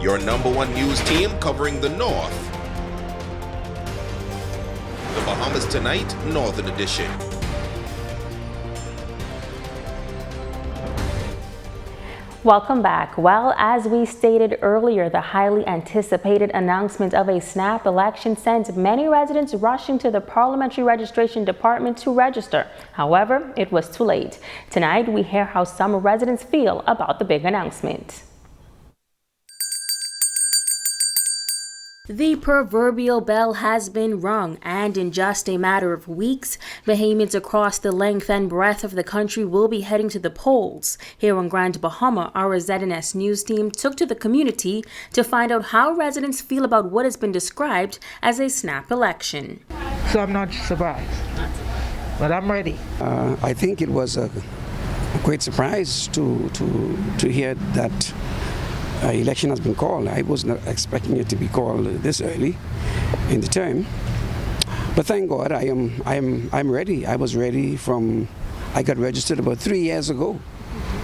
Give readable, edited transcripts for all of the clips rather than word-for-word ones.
your #1 news team covering the North. The Bahamas Tonight, Northern Edition. Welcome back. Well, as we stated earlier, the highly anticipated announcement of a snap election sent many residents rushing to the Parliamentary Registration Department to register. However, it was too late. Tonight, we hear how some residents feel about the big announcement. The proverbial bell has been rung, and in just a matter of weeks, Bahamians across the length and breadth of the country will be heading to the polls. Here on Grand Bahama, our ZNS News team took to the community to find out how residents feel about what has been described as a snap election. So I'm not surprised, but I'm ready. I think it was a great surprise to hear that election has been called. I was not expecting it to be called this early in the term, but thank God I'm ready. I was ready I got registered about 3 years ago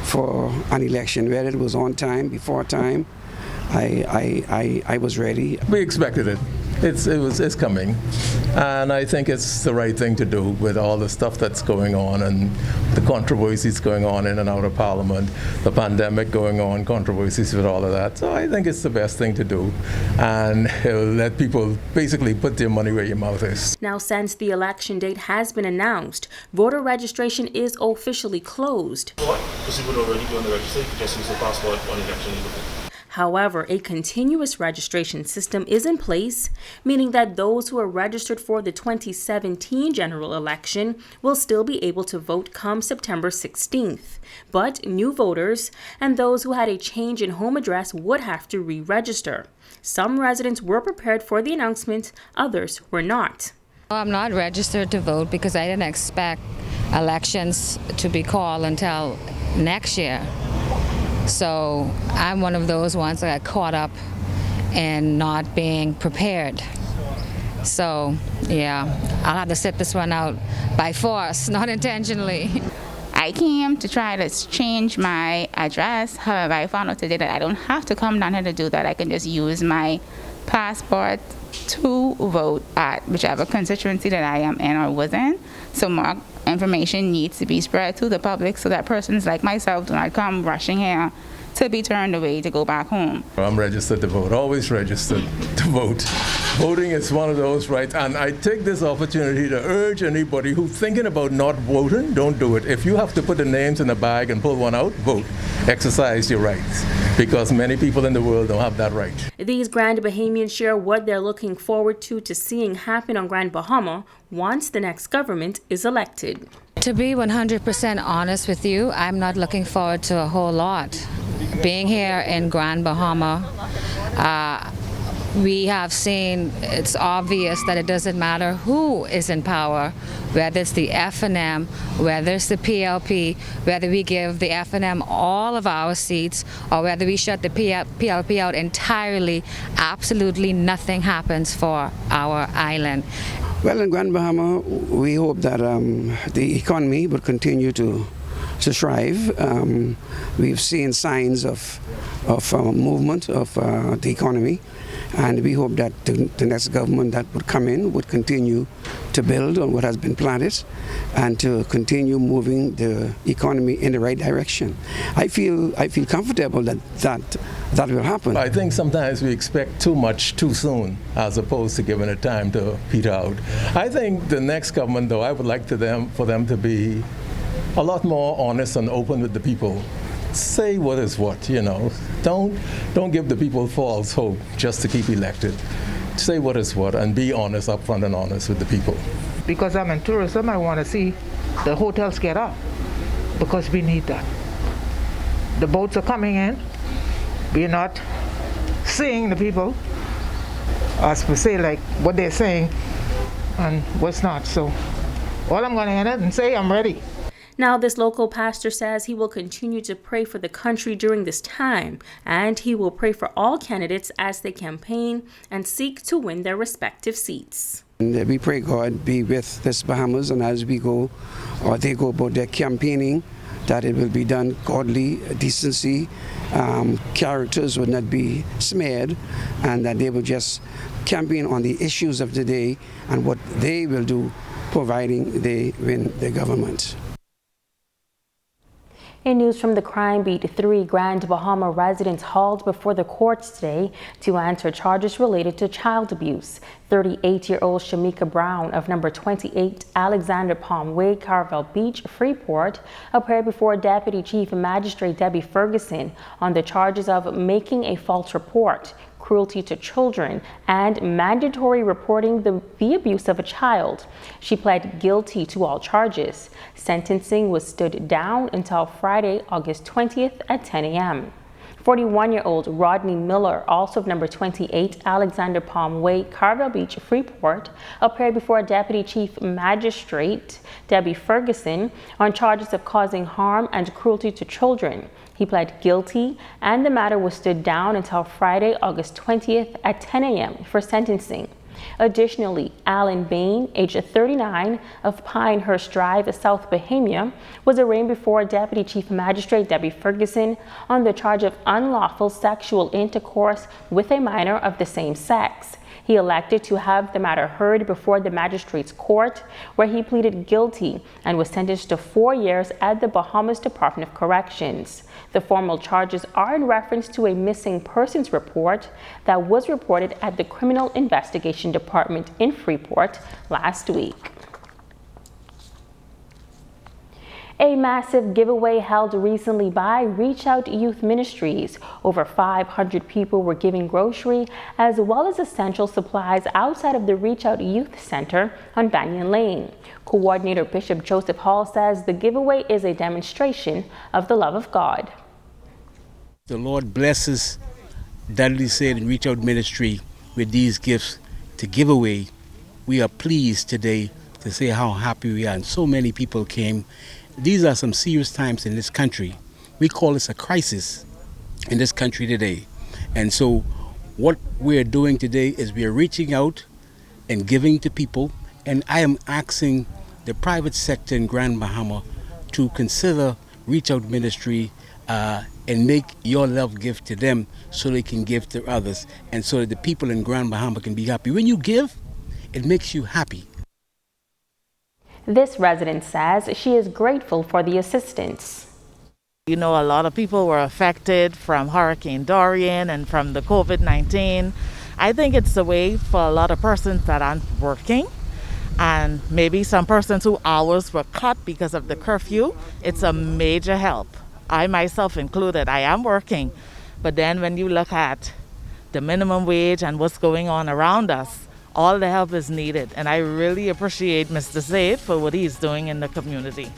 for an election, whether it was on time, before time. I was ready. We expected it. It's coming, and I think it's the right thing to do with all the stuff that's going on and the controversies going on in and out of Parliament, the pandemic going on, controversies with all of that. So I think it's the best thing to do, and it'll let people basically put their money where your mouth is. Now, since the election date has been announced, voter registration is officially closed. What? Because you would already be on the register, you could just use the passport on election day. However, a continuous registration system is in place, meaning that those who are registered for the 2017 general election will still be able to vote come September 16th. But new voters and those who had a change in home address would have to re-register. Some residents were prepared for the announcement, others were not. I'm not registered to vote because I didn't expect elections to be called until next year. So I'm one of those ones that got caught up in not being prepared. So yeah, I'll have to sit this one out by force, not intentionally. I came to try to change my address. However, I found out today that I don't have to come down here to do that. I can just use my passport to vote at whichever constituency that I am in or was in. So more information needs to be spread to the public so that persons like myself do not come rushing here to be turned away to go back home. I'm registered to vote, always registered to vote. Voting is one of those rights, and I take this opportunity to urge anybody who's thinking about not voting, don't do it. If you have to put the names in a bag and pull one out, vote. Exercise your rights, because many people in the world don't have that right. These Grand Bahamians share what they're looking forward to seeing happen on Grand Bahama once the next government is elected. To be 100% honest with you, I'm not looking forward to a whole lot. Being here in Grand Bahama, we have seen it's obvious that it doesn't matter who is in power, whether it's the FNM, whether it's the PLP, whether we give the FNM all of our seats or whether we shut the PLP out entirely, absolutely nothing happens for our island. Well, in Grand Bahama, we hope that the economy will continue to thrive. We've seen signs of movement of the economy, and we hope that the next government that would come in would continue to build on what has been planted and to continue moving the economy in the right direction. I feel comfortable that will happen. I think sometimes we expect too much too soon as opposed to giving it time to peter out. I think the next government, though, I would like for them to be a lot more honest and open with the people. Say what is what, you know. Don't give the people false hope just to keep elected. Say what is what and be honest, upfront and honest with the people. Because I'm in tourism, I want to see the hotels get up because we need that. The boats are coming in. We're not seeing the people, as we say, like what they're saying and what's not. So all I'm going to end it and say I'm ready. Now, this local pastor says he will continue to pray for the country during this time, and he will pray for all candidates as they campaign and seek to win their respective seats. And we pray God be with this Bahamas, and as we go, or they go about their campaigning, that it will be done godly, decency, characters would not be smeared, and that they will just campaign on the issues of the day and what they will do, providing they win the government. In news from the crime beat, 3 Grand Bahama residents hauled before the courts today to answer charges related to child abuse. 38-year-old Shamika Brown of number 28 Alexander Palm Way, Carvel Beach, Freeport, appeared before Deputy Chief Magistrate Debbie Ferguson on the charges of making a false report, cruelty to children, and mandatory reporting the abuse of a child. She pled guilty to all charges. Sentencing was stood down until Friday, August 20th at 10 a.m. 41-year-old Rodney Miller, also of number 28 Alexander Palm Way, Carvel Beach, Freeport, appeared before Deputy Chief Magistrate Debbie Ferguson on charges of causing harm and cruelty to children. He pled guilty, and the matter was stood down until Friday, August 20th at 10 a.m. for sentencing. Additionally, Alan Bain, age 39, of Pinehurst Drive, South Bahama, was arraigned before Deputy Chief Magistrate Debbie Ferguson on the charge of unlawful sexual intercourse with a minor of the same sex. He elected to have the matter heard before the magistrate's court, where he pleaded guilty and was sentenced to 4 years at the Bahamas Department of Corrections. The formal charges are in reference to a missing persons report that was reported at the Criminal Investigation Department in Freeport last week. A massive giveaway held recently by Reach Out Youth Ministries. Over 500 people were giving grocery as well as essential supplies outside of the Reach Out Youth Center on Banyan Lane. Coordinator Bishop Joseph Hall says the giveaway is a demonstration of the love of God. The Lord blesses Dudley Said and Reach Out Ministry with these gifts to give away. We are pleased today to say how happy we are, and so many people came. These are some serious times in this country. We call this a crisis in this country today. And so what we're doing today is we're reaching out and giving to people. And I am asking the private sector in Grand Bahama to consider Reach Out Ministry and make your love gift to them so they can give to others, and so that the people in Grand Bahama can be happy. When you give, it makes you happy. This resident says she is grateful for the assistance. You know, a lot of people were affected from Hurricane Dorian and from the COVID-19. I think it's a way for a lot of persons that aren't working, and maybe some persons whose hours were cut because of the curfew. It's a major help. I myself included, I am working, but then when you look at the minimum wage and what's going on around us, all the help is needed, and I really appreciate Mr. Zaid for what he's doing in the community.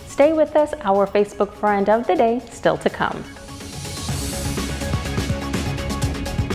Stay with us, our Facebook friend of the day still to come.